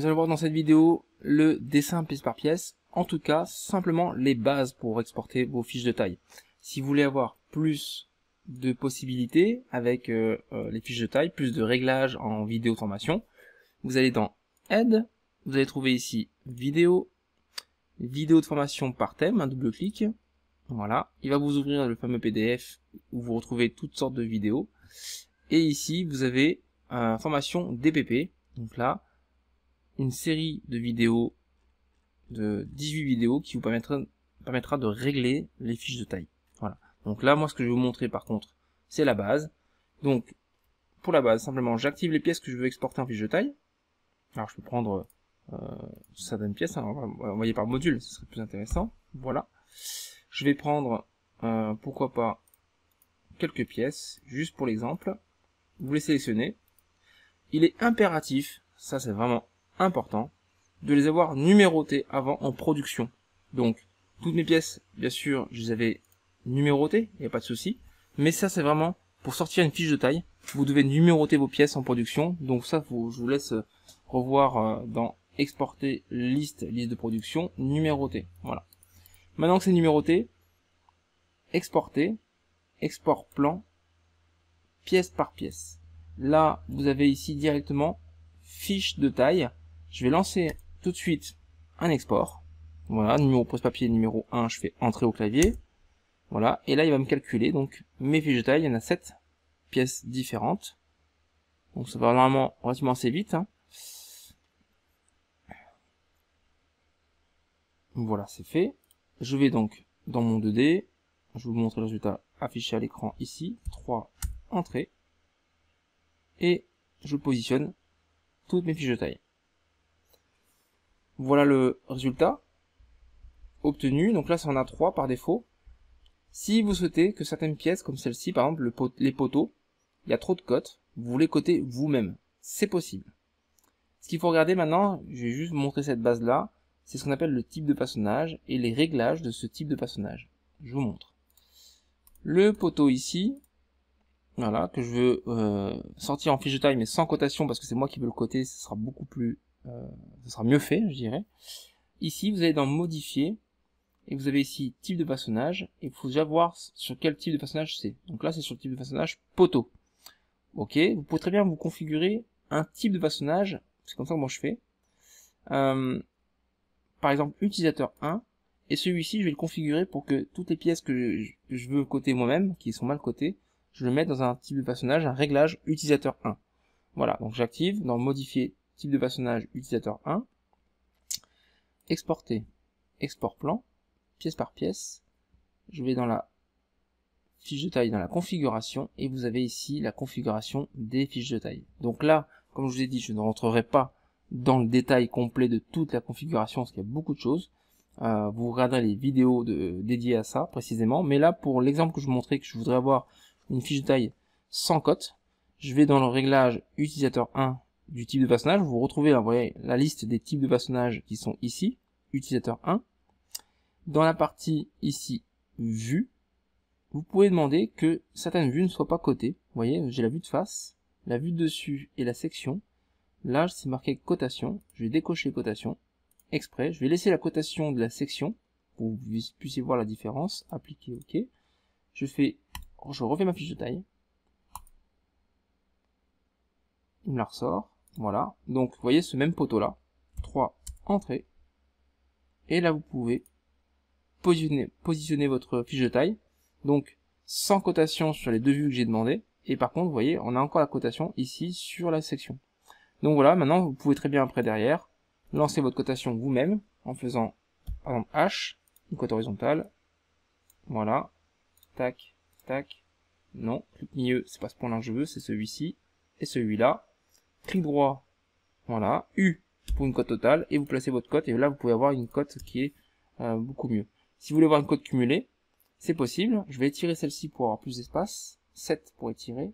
Nous allons voir dans cette vidéo le dessin pièce par pièce, en tout cas simplement les bases pour exporter vos fiches de taille. Si vous voulez avoir plus de possibilités avec les fiches de taille, plus de réglages en vidéo de formation, vous allez dans Aide, vous allez trouver ici vidéo, vidéo de formation par thème, un double clic. Voilà, il va vous ouvrir le fameux PDF où vous retrouvez toutes sortes de vidéos. Et ici, vous avez formation DPP. Donc là, une série de vidéos, de 18 vidéos qui vous permettra de régler les fiches de taille. Voilà. Donc là, moi, ce que je vais vous montrer par contre, c'est la base. Donc, pour la base, simplement, j'active les pièces que je veux exporter en fiche de taille. Alors, je peux prendre certaines pièces, hein, on va envoyer par module, ce serait plus intéressant. Voilà. Je vais prendre, pourquoi pas, quelques pièces, juste pour l'exemple. Vous les sélectionnez. Il est impératif, ça c'est vraiment important, de les avoir numérotées avant en production. Donc, toutes mes pièces, bien sûr, je les avais numérotées, il n'y a pas de souci. Mais ça, c'est vraiment, pour sortir une fiche de taille, vous devez numéroter vos pièces en production. Donc ça, je vous laisse revoir dans exporter liste de production, numéroter. Voilà. Maintenant que c'est numéroté, exporter, export plan, pièce par pièce. Là, vous avez ici directement fiche de taille. Je vais lancer tout de suite un export. Voilà, numéro pose-papier numéro 1, je fais entrer au clavier. Voilà, et là il va me calculer donc mes fiches de taille. Il y en a 7 pièces différentes. Donc ça va normalement relativement assez vite. Hein. Voilà, c'est fait. Je vais donc dans mon 2D. Je vais vous montrer le résultat affiché à l'écran ici. 3 entrées. Et je positionne toutes mes fiches de taille. Voilà le résultat obtenu. Donc là, ça en a 3 par défaut. Si vous souhaitez que certaines pièces, comme celle-ci, par exemple, les poteaux, il y a trop de cotes, vous voulez coter vous-même. C'est possible. Ce qu'il faut regarder maintenant, je vais juste vous montrer cette base-là, c'est ce qu'on appelle le type de façonnage et les réglages de ce type de façonnage. Je vous montre. Le poteau ici, voilà, que je veux sortir en fiche de taille, mais sans cotation, parce que c'est moi qui veux le coter, ce sera beaucoup plus, ce sera mieux fait, je dirais. Ici, vous allez dans modifier, et vous avez ici type de façonnage, et il faut déjà voir sur quel type de façonnage c'est. Donc là, c'est sur le type de façonnage poteau. Ok, vous pouvez très bien vous configurer un type de façonnage, c'est comme ça que moi je fais. Par exemple, utilisateur 1, et celui-ci, je vais le configurer pour que toutes les pièces que je veux coter moi-même, qui sont mal cotées, je le mets dans un type de façonnage, un réglage utilisateur 1. Voilà, donc j'active dans modifier type de façonnage utilisateur 1, exporter, export plan, pièce par pièce, je vais dans la fiche de taille, dans la configuration, et vous avez ici la configuration des fiches de taille. Donc là, comme je vous ai dit, je ne rentrerai pas dans le détail complet de toute la configuration, parce qu'il y a beaucoup de choses. Vous regarderez les vidéos dédiées à ça précisément, mais là, pour l'exemple que je vous montrais, que je voudrais avoir une fiche de taille sans cote, je vais dans le réglage utilisateur 1 du type de façonnage. Vous retrouvez, vous voyez, la liste des types de façonnage qui sont ici, utilisateur 1. Dans la partie ici, vue, vous pouvez demander que certaines vues ne soient pas cotées. Vous voyez, j'ai la vue de face, la vue de dessus et la section. Là, c'est marqué cotation. Je vais décocher cotation exprès. Je vais laisser la cotation de la section pour que vous puissiez voir la différence. Appliquer, OK. Je refais ma fiche de taille. Il me la ressort. Voilà. Donc, vous voyez ce même poteau là. 3 entrées. Et là, vous pouvez positionner votre fiche de taille. Donc, sans cotation sur les deux vues que j'ai demandé. Et par contre, vous voyez, on a encore la cotation ici sur la section. Donc voilà, maintenant, vous pouvez très bien après derrière, lancer votre cotation vous-même en faisant, par exemple, H, une cote horizontale. Voilà. Tac, tac. Non, clic milieu, c'est pas ce point-là que je veux, c'est celui-ci. Et celui-là. Clic droit. Voilà. U pour une cote totale. Et vous placez votre cote. Et là, vous pouvez avoir une cote qui est beaucoup mieux. Si vous voulez avoir une cote cumulée, c'est possible. Je vais étirer celle-ci pour avoir plus d'espace. 7 pour étirer.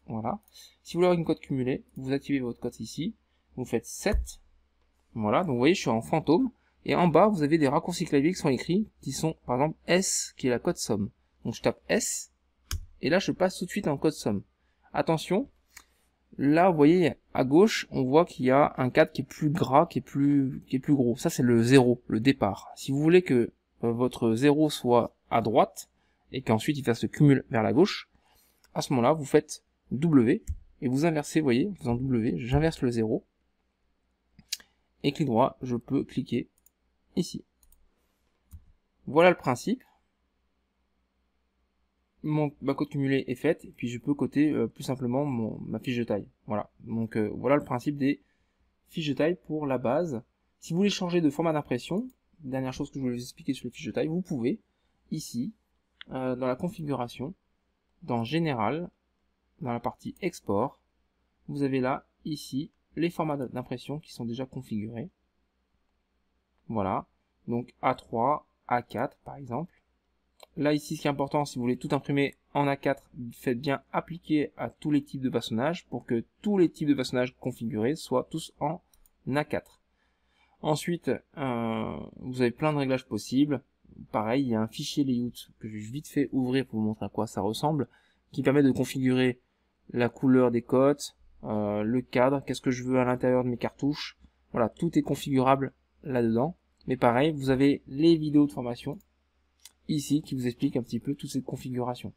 Voilà. Si vous voulez avoir une cote cumulée, vous activez votre cote ici. Vous faites 7. Voilà. Donc vous voyez, je suis en fantôme. Et en bas, vous avez des raccourcis clavier qui sont écrits, qui sont par exemple S, qui est la cote somme. Donc je tape S. Et là, je passe tout de suite en code somme. Attention, Là, vous voyez, à gauche, on voit qu'il y a un cadre qui est plus gras, qui est plus gros. Ça, c'est le 0, le départ. Si vous voulez que votre 0 soit à droite, et qu'ensuite il fasse le cumul vers la gauche, à ce moment-là, vous faites W, et vous inversez, vous voyez, en faisant W, j'inverse le 0, et clic droit, je peux cliquer ici. Voilà le principe. Ma cote cumulée est faite, et puis je peux coter plus simplement ma fiche de taille. Voilà. Donc voilà le principe des fiches de taille pour la base. Si vous voulez changer de format d'impression, dernière chose que je voulais vous expliquer sur les fiches de taille, vous pouvez ici, dans la configuration, dans Général, dans la partie Export, vous avez là, ici, les formats d'impression qui sont déjà configurés. Voilà. Donc A3, A4 par exemple. Là, ici, ce qui est important, si vous voulez tout imprimer en A4, faites bien appliquer à tous les types de façonnage pour que tous les types de façonnage configurés soient tous en A4. Ensuite, vous avez plein de réglages possibles. Pareil, il y a un fichier layout que je vais vite fait ouvrir pour vous montrer à quoi ça ressemble, qui permet de configurer la couleur des cotes, le cadre, qu'est-ce que je veux à l'intérieur de mes cartouches. Voilà, tout est configurable là-dedans. Mais pareil, vous avez les vidéos de formation ici qui vous explique un petit peu toute cette configuration.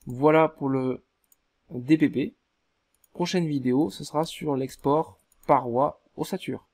Voilà pour le DPP. Prochaine vidéo, ce sera sur l'export paroi ossature.